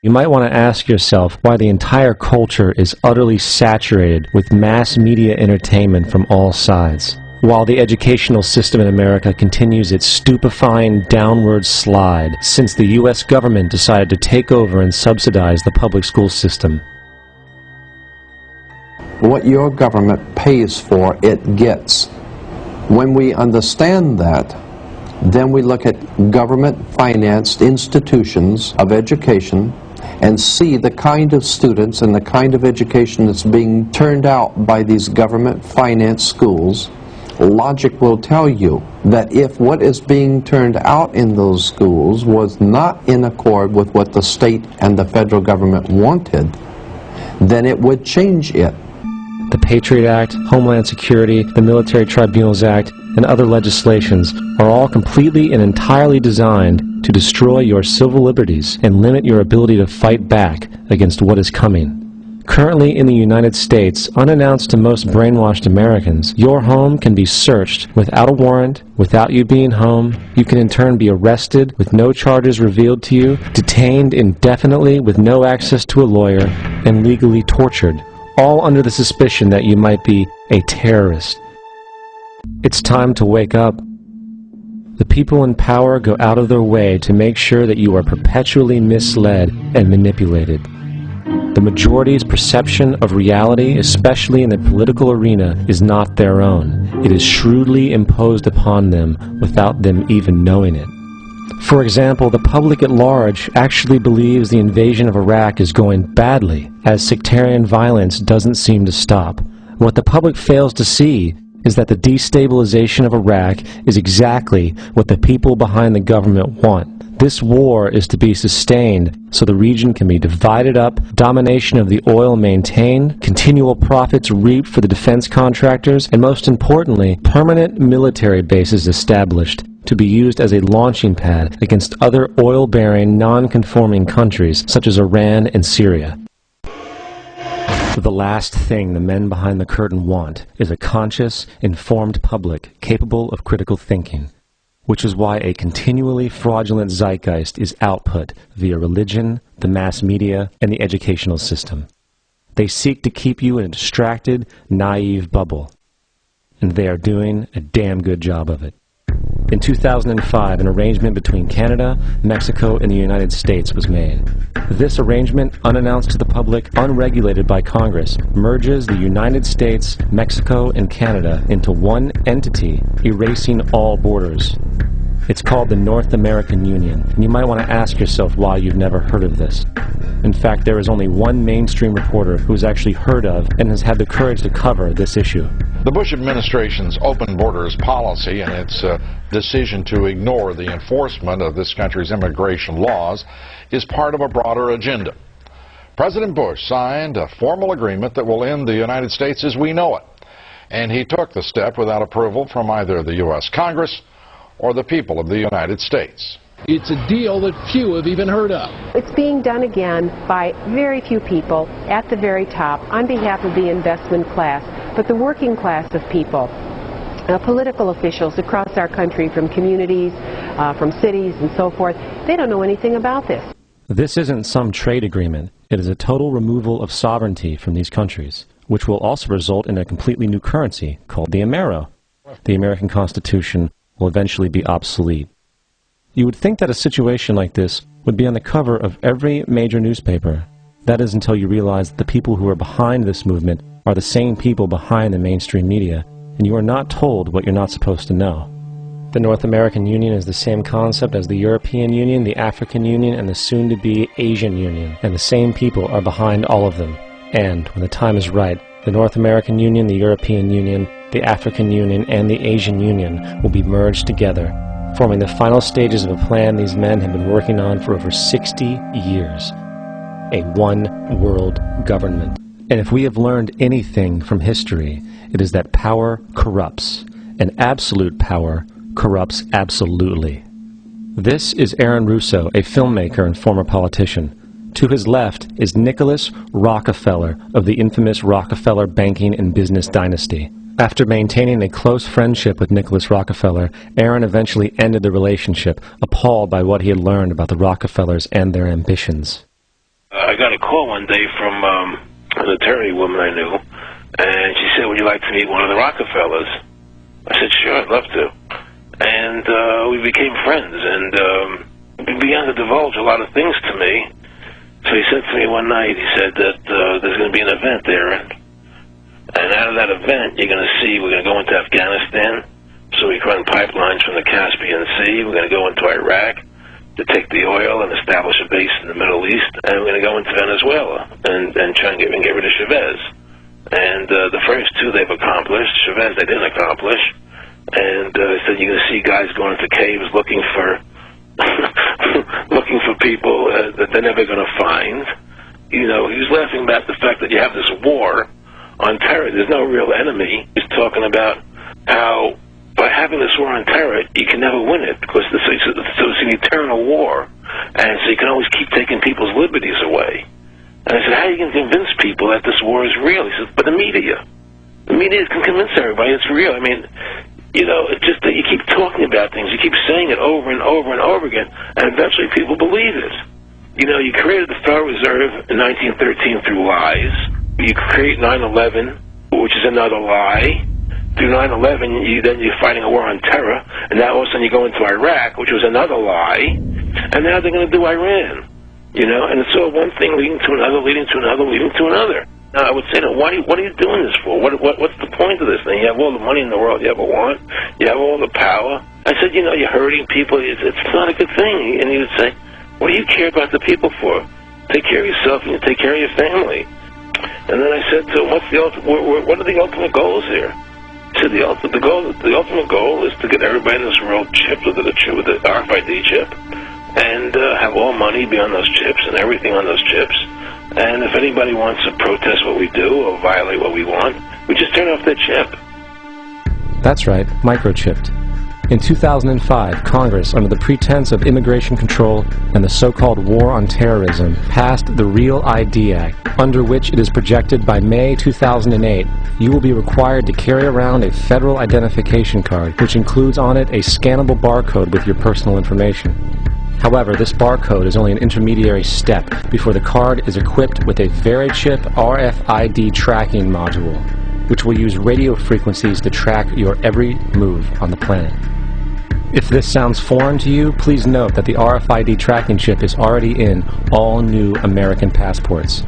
You might want to ask yourself why the entire culture is utterly saturated with mass media entertainment from all sides, while the educational system in America continues its stupefying downward slide since the U.S. government decided to take over and subsidize the public school system. What your government pays for, it gets. When we understand that, then we look at government-financed institutions of education and see the kind of students and the kind of education that's being turned out by these government-financed schools. Logic will tell you that if what is being turned out in those schools was not in accord with what the state and the federal government wanted, then it would change it. The Patriot Act, Homeland Security, the Military Tribunals Act, and other legislations are all completely and entirely designed to destroy your civil liberties and limit your ability to fight back against what is coming. Currently in the United States, unannounced to most brainwashed Americans, your home can be searched without a warrant, without you being home. You can in turn be arrested with no charges revealed to you, detained indefinitely with no access to a lawyer, and legally tortured, all under the suspicion that you might be a terrorist. It's time to wake up. The people in power go out of their way to make sure that you are perpetually misled and manipulated. The majority's perception of reality, especially in the political arena, is not their own. It is shrewdly imposed upon them without them even knowing it. For example, the public at large actually believes the invasion of Iraq is going badly, as sectarian violence doesn't seem to stop. What the public fails to see is that the destabilization of Iraq is exactly what the people behind the government want. This war is to be sustained so the region can be divided up, domination of the oil maintained, continual profits reaped for the defense contractors, and most importantly, permanent military bases established to be used as a launching pad against other oil-bearing, non-conforming countries such as Iran and Syria. The last thing the men behind the curtain want is a conscious, informed public capable of critical thinking, which is why a continually fraudulent zeitgeist is output via religion, the mass media, and the educational system. They seek to keep you in a distracted, naive bubble, and they are doing a damn good job of it. In 2005, an arrangement between Canada, Mexico, and the United States was made. This arrangement, unannounced to the public, unregulated by Congress, merges the United States, Mexico, and Canada into one entity, erasing all borders. It's called the North American Union, and you might want to ask yourself why you've never heard of this. In fact, there is only one mainstream reporter who has actually heard of and has had the courage to cover this issue. The Bush administration's open borders policy and its decision to ignore the enforcement of this country's immigration laws is part of a broader agenda. President Bush signed a formal agreement that will end the United States as we know it, and he took the step without approval from either the U.S. Congress or the people of the United States. It's a deal that few have even heard of. It's being done again by very few people at the very top on behalf of the investment class, but the working class of people, political officials across our country, from communities, from cities and so forth, they don't know anything about this. This isn't some trade agreement. It is a total removal of sovereignty from these countries, which will also result in a completely new currency called the Amero. The American Constitution will eventually be obsolete. You would think that a situation like this would be on the cover of every major newspaper. That is until you realize that the people who are behind this movement are the same people behind the mainstream media, and you are not told what you're not supposed to know. The North American Union is the same concept as the European Union, the African Union, and the soon-to-be Asian Union, and the same people are behind all of them. And, when the time is right, the North American Union, the European Union, the African Union, and the Asian Union will be merged together, forming the final stages of a plan these men have been working on for over 60 years. A one-world government. And if we have learned anything from history, it is that power corrupts, and absolute power corrupts absolutely. This is Aaron Russo, a filmmaker and former politician. To his left is Nicholas Rockefeller of the infamous Rockefeller banking and business dynasty. After maintaining a close friendship with Nicholas Rockefeller, Aaron eventually ended the relationship, appalled by what he had learned about the Rockefellers and their ambitions. I got a call one day from an attorney woman I knew, and she said, would you like to meet one of the Rockefellers? I said, sure, I'd love to. And we became friends, and he began to divulge a lot of things to me. So he said to me one night, he said that there's going to be an event there, and out of that event, you're going to see we're going to go into Afghanistan, so we can run pipelines from the Caspian Sea. We're going to go into Iraq to take the oil and establish a base in the Middle East, and we're going to go into Venezuela and try and get rid of Chavez. And the first two they've accomplished. Chavez they didn't accomplish. And he said you're going to see guys going into caves looking for looking for people that they're never going to find. You know, he was laughing about the fact that you have this war on terror. There's no real enemy. He's talking about how by having this war on terror, you can never win it because it's an eternal war, and so you can always keep taking people's liberties away. And I said, how are you going to convince people that this war is real? He said, but the media can convince everybody it's real. I mean, you know, it's just that you keep talking about things, you keep saying it over and over and over again, and eventually people believe it. You know, you created the Federal Reserve in 1913 through lies. You create 9/11, which is another lie. Through 9/11, you're fighting a war on terror, and now all of a sudden you go into Iraq, which was another lie, and now they're going to do Iran. You know, and it's all one thing leading to another, leading to another, leading to another. Now, I would say, what are you doing this for? What's the point of this thing? You have all the money in the world you ever want. You have all the power. I said, you know, you're hurting people. It's not a good thing. And he would say, what do you care about the people for? Take care of yourself and you take care of your family. And then I said to him, what are the ultimate goals here? He said, the ultimate goal is to get everybody in this world chipped with the RFID chip, and have all money be on those chips and everything on those chips. And if anybody wants to protest what we do or violate what we want, we just turn off their chip. That's right, microchipped. In 2005, Congress, under the pretense of immigration control and the so-called war on terrorism, passed the Real ID Act, under which it is projected by May 2008, you will be required to carry around a federal identification card, which includes on it a scannable barcode with your personal information. However, this barcode is only an intermediary step before the card is equipped with a VeriChip RFID tracking module, which will use radio frequencies to track your every move on the planet. If this sounds foreign to you, please note that the RFID tracking chip is already in all new American passports.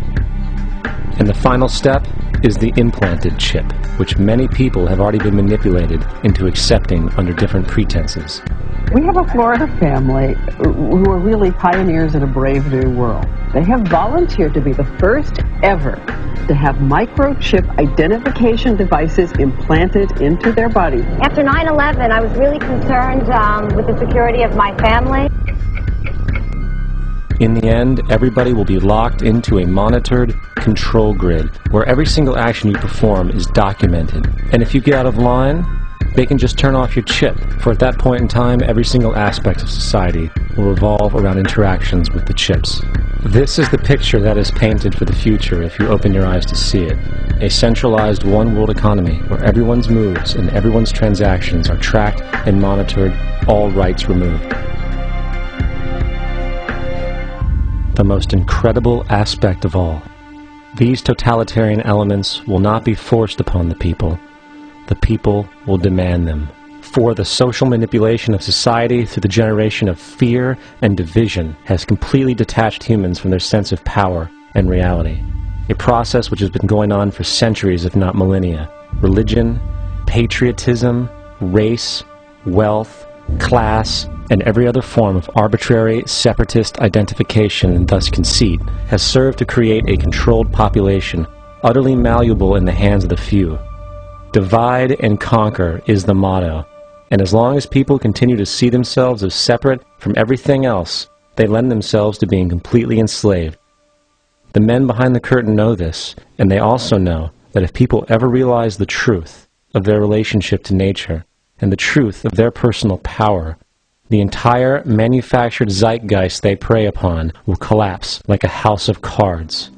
And the final step is the implanted chip, which many people have already been manipulated into accepting under different pretenses. We have a Florida family who are really pioneers in a brave new world. They have volunteered to be the first ever to have microchip identification devices implanted into their body. After 9/11, I was really concerned with the security of my family. In the end, everybody will be locked into a monitored control grid where every single action you perform is documented. And if you get out of line, they can just turn off your chip, for at that point in time, every single aspect of society will revolve around interactions with the chips. This is the picture that is painted for the future if you open your eyes to see it. A centralized one-world economy where everyone's moves and everyone's transactions are tracked and monitored, all rights removed. The most incredible aspect of all, these totalitarian elements will not be forced upon the people. The people will demand them. For the social manipulation of society through the generation of fear and division has completely detached humans from their sense of power and reality. A process which has been going on for centuries, if not millennia. Religion, patriotism, race, wealth, class, and every other form of arbitrary, separatist identification and thus conceit has served to create a controlled population, utterly malleable in the hands of the few. Divide and conquer is the motto, and as long as people continue to see themselves as separate from everything else, they lend themselves to being completely enslaved. The men behind the curtain know this, and they also know that if people ever realize the truth of their relationship to nature and the truth of their personal power, the entire manufactured zeitgeist they prey upon will collapse like a house of cards.